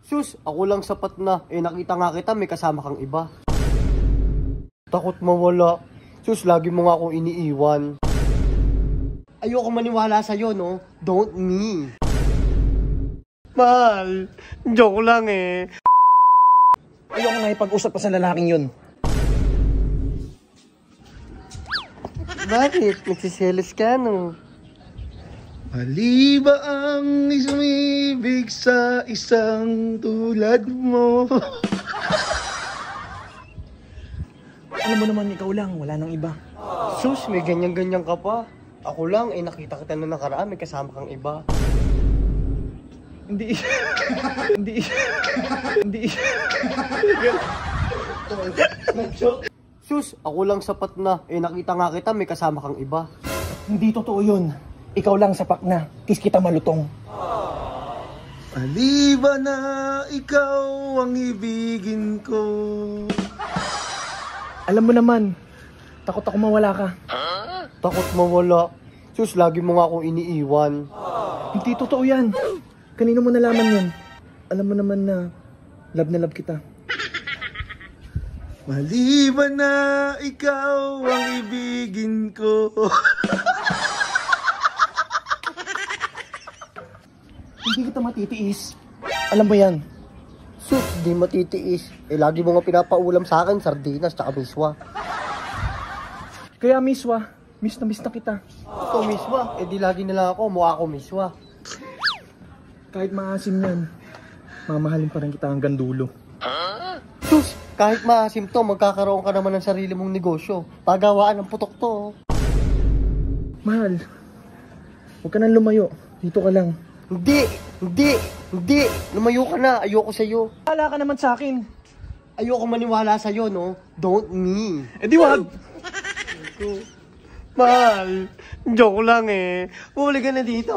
Sus, ako lang sapat na. Nakita nga kita, may kasama kang iba. Takot mawala. Sus, lagi mo nga akong iniiwan. Ayoko maniwala sa'yo, no? Don't me. Mahal, joke lang eh. Ayoko na ipag-usap pa sa lalaking yun. Bakit? Nagsiselos ka, no? Mali ba ang isumibig sa isang tulad mo? Alam mo naman, ikaw lang, wala nang iba. Sus, may ganyan-ganyan ka pa. Ako lang, nakita kita na nakaraan, may kasama kang iba. Hindi. Sus, ako lang sapat na. Nakita nga kita, may kasama kang iba. Hindi totoo yun. Ikaw lang sapak na. Kiss kita malutong. Mali ba na ikaw ang ibigin ko? Alam mo naman, takot ako mawala ka. Takot mawala. Sus, lagi mo nga akong iniiwan. Hindi totoo yan. Kanino mo nalaman yan? Alam mo naman na love kita. Mali ba na ikaw ang ibigin ko? Hindi kita matitiis. Alam mo yan. Sus, di matitiis. Lagi mo nga pinapaulam sa akin, sardinas tsaka miswa. Kaya miswa, miss na kita. Ito miswa, di lagi nila ako, mukha ako miswa. Kahit maasim yan, mamahalin pa rin kita hanggang dulo. Sus, kahit maasim to, magkakaroon ka naman ng sarili mong negosyo. Pagawaan ng putok to. Mahal, huwag ka nang lumayo. Dito ka lang. Hindi. Lumayo ka na, ayoko sa'yo. Wala ka naman sa akin. Ayoko maniwala sa'yo, no? Don't me. Di wag. Mahal, joke lang eh. Huli ka na dito.